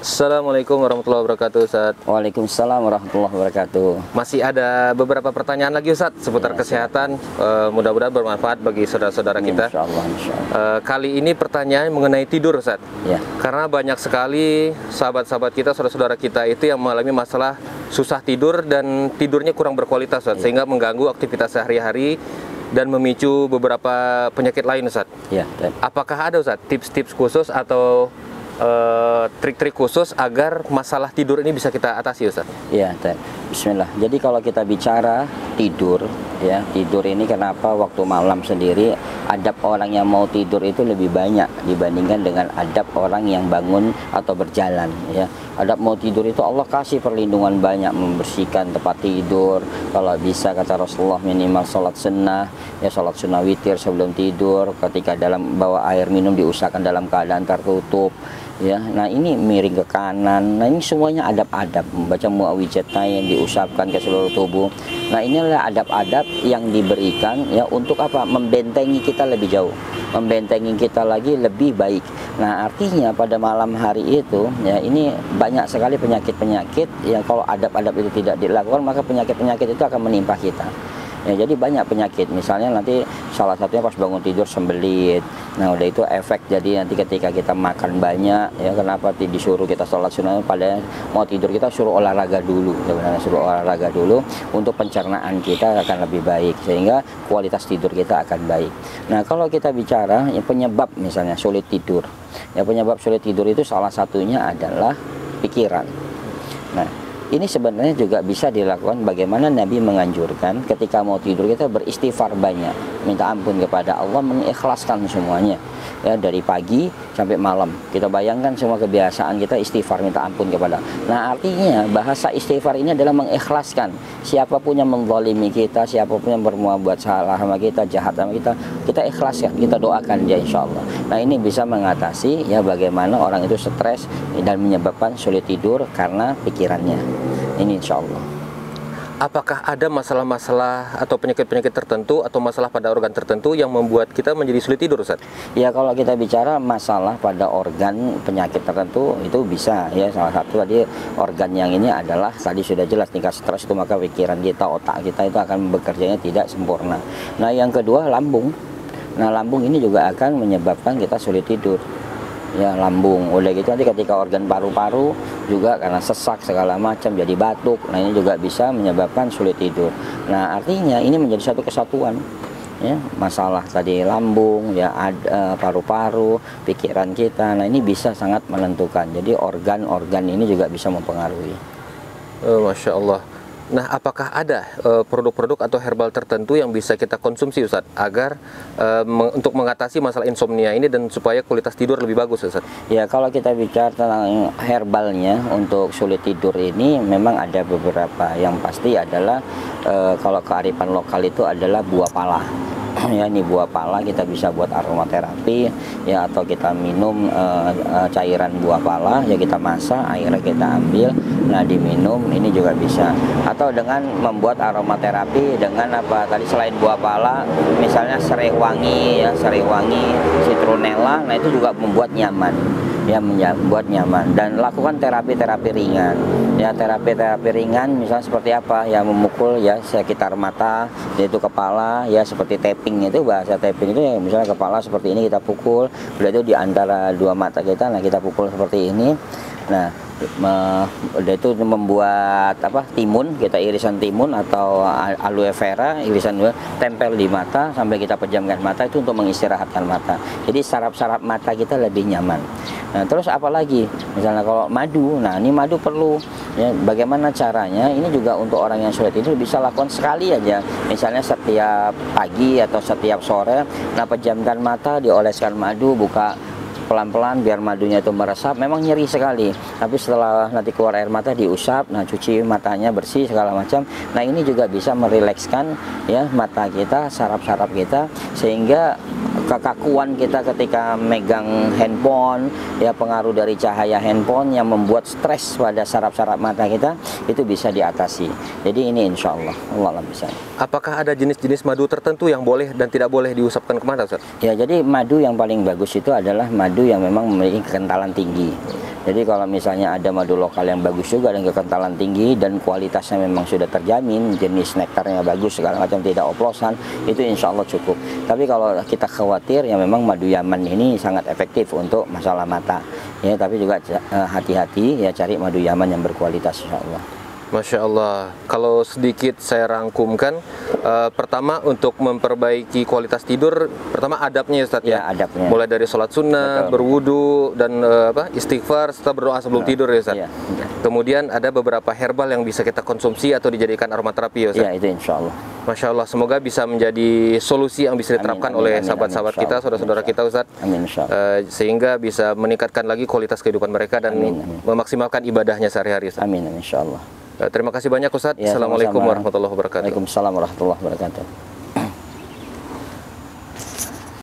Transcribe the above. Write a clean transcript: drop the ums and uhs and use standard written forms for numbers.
Assalamualaikum warahmatullahi wabarakatuh, Ustaz. Waalaikumsalam warahmatullahi wabarakatuh. Masih ada beberapa pertanyaan lagi, Ustaz, seputar kesehatan. Mudah-mudahan bermanfaat bagi saudara-saudara kita. Insyaallah, insyaallah. Kali ini pertanyaan mengenai tidur, Ustaz. Ya. Karena banyak sekali sahabat-sahabat kita, saudara-saudara kita itu yang mengalami masalah susah tidur dan tidurnya kurang berkualitas, Ustaz, sehingga mengganggu aktivitas sehari-hari dan memicu beberapa penyakit lain, Ustaz. Ya. Apakah ada, Ustaz, tips-tips khusus atau trik-trik khusus agar masalah tidur ini bisa kita atasi, Ustaz? Ya, Bismillah. Jadi kalau kita bicara tidur, ya, tidur ini kenapa waktu malam sendiri adab orang yang mau tidur itu lebih banyak dibandingkan dengan adab orang yang bangun atau berjalan, ya. Adab mau tidur itu Allah kasih perlindungan banyak, membersihkan tempat tidur. Kalau bisa kata Rasulullah minimal sholat sunnah, ya sholat sunnah witir sebelum tidur. Ketika dalam bawa air minum diusahakan dalam keadaan tertutup. Ya, nah ini miring ke kanan. Nah ini semuanya adab-adab. Membaca muawwidzatain diusapkan ke seluruh tubuh. Nah inilah adab-adab yang diberikan ya untuk apa? Membentengi kita lebih jauh, membentengi kita lagi lebih baik. Nah artinya pada malam hari itu ya ini banyak sekali penyakit-penyakit yang kalau adab-adab itu tidak dilakukan maka penyakit-penyakit itu akan menimpa kita. Ya, jadi banyak penyakit, misalnya nanti salah satunya pas bangun tidur sembelit. Nah udah itu efek, jadi nanti ketika kita makan banyak, ya kenapa disuruh kita sholat sunnah, padahal mau tidur kita suruh olahraga dulu, sebenarnya suruh olahraga dulu untuk pencernaan kita akan lebih baik, sehingga kualitas tidur kita akan baik. Nah kalau kita bicara ya, penyebab misalnya sulit tidur, ya penyebab sulit tidur itu salah satunya adalah pikiran. Nah ini sebenarnya juga bisa dilakukan bagaimana Nabi menganjurkan ketika mau tidur kita beristighfar banyak, minta ampun kepada Allah, mengikhlaskan semuanya ya dari pagi sampai malam. Kita bayangkan semua kebiasaan kita istighfar, minta ampun kepada. Nah artinya bahasa istighfar ini adalah mengikhlaskan siapapun yang menzalimi kita, siapapun yang berbuat salah sama kita, jahat sama kita, kita ikhlaskan, kita doakan dia insyaallah. Nah ini bisa mengatasi ya bagaimana orang itu stres dan menyebabkan sulit tidur karena pikirannya. Ini insya Allah. Apakah ada masalah-masalah atau penyakit-penyakit tertentu atau masalah pada organ tertentu yang membuat kita menjadi sulit tidur, Ustaz? Ya kalau kita bicara masalah pada organ penyakit tertentu itu bisa ya, salah satu tadi organ yang ini adalah tadi sudah jelas tingkat stres itu maka pikiran kita, otak kita itu akan bekerjanya tidak sempurna. Nah yang kedua lambung. Nah lambung ini juga akan menyebabkan kita sulit tidur. Ya lambung, udah gitu nanti ketika organ paru-paru juga karena sesak segala macam jadi batuk. Nah ini juga bisa menyebabkan sulit tidur. Nah artinya ini menjadi satu kesatuan ya, masalah tadi lambung ya, paru-paru, pikiran kita. Nah ini bisa sangat menentukan, jadi organ-organ ini juga bisa mempengaruhi. Masya Allah. Nah, apakah ada produk-produk atau herbal tertentu yang bisa kita konsumsi, Ustaz, agar untuk mengatasi masalah insomnia ini dan supaya kualitas tidur lebih bagus, Ustaz? Ya, kalau kita bicara tentang herbalnya untuk sulit tidur ini memang ada beberapa. Yang pasti adalah kalau kearifan lokal itu adalah buah pala. Ya ini buah pala kita bisa buat aromaterapi ya, atau kita minum cairan buah pala ya, kita masak airnya kita ambil, nah diminum ini juga bisa. Atau dengan membuat aromaterapi dengan apa tadi selain buah pala misalnya serai wangi ya, serai wangi, citronella, nah itu juga membuat nyaman ya, membuat nyaman. Dan lakukan terapi-terapi ringan ya, terapi-terapi ringan misalnya seperti apa ya, memukul ya sekitar mata yaitu kepala ya, seperti tapping itu, bahasa tapping itu ya, misalnya kepala seperti ini kita pukul, udah itu di antara dua mata kita, nah kita pukul seperti ini. Nah udah itu membuat apa, timun, kita irisan timun atau aloe vera irisan tempel di mata sampai kita pejamkan mata, itu untuk mengistirahatkan mata, jadi saraf-saraf mata kita lebih nyaman. Nah terus apalagi misalnya kalau madu, nah ini madu perlu ya, bagaimana caranya ini juga untuk orang yang sulit tidur bisa lakukan sekali aja, misalnya setiap pagi atau setiap sore, nah pejamkan mata, dioleskan madu, buka pelan-pelan biar madunya itu meresap. Memang nyeri sekali, tapi setelah nanti keluar air mata diusap, nah cuci matanya bersih segala macam. Nah ini juga bisa merilekskan ya mata kita, saraf-saraf kita, sehingga kekakuan kita ketika megang handphone ya, pengaruh dari cahaya handphone yang membuat stres pada saraf-saraf mata kita itu bisa diatasi. Jadi ini insya Allah bisa. Apakah ada jenis-jenis madu tertentu yang boleh dan tidak boleh diusapkan ke mata, Ustaz? Ya jadi madu yang paling bagus itu adalah madu yang memang memiliki kekentalan tinggi Jadi kalau misalnya ada madu lokal yang bagus juga dengan kekentalan tinggi dan kualitasnya memang sudah terjamin, jenis nektarnya bagus segala macam, tidak oplosan, itu insya Allah cukup. Tapi kalau kita khawatir ya memang madu Yaman ini sangat efektif untuk masalah mata ya, tapi juga hati-hati ya, cari madu Yaman yang berkualitas insya Allah. Masya Allah. Kalau sedikit saya rangkumkan, pertama untuk memperbaiki kualitas tidur, pertama adabnya ya Ustaz ya. Adabnya. Mulai dari sholat sunnah, berwudu, dan istighfar serta berdoa sebelum tidur ya Ustaz. Kemudian ada beberapa herbal yang bisa kita konsumsi atau dijadikan aromaterapi ya Ustaz. Ya, itu insya Allah. Masya Allah, semoga bisa menjadi solusi yang bisa diterapkan oleh sahabat-sahabat kita, saudara-saudara kita Ustaz. Amin, insya Allah. Sehingga bisa meningkatkan lagi kualitas kehidupan mereka dan memaksimalkan ibadahnya sehari-hari Ustaz. Amin, insya Allah. Terima kasih banyak Ustaz. Ya, Assalamualaikum sama-sama. warahmatullahi wabarakatuh. Waalaikumsalam warahmatullahi wabarakatuh.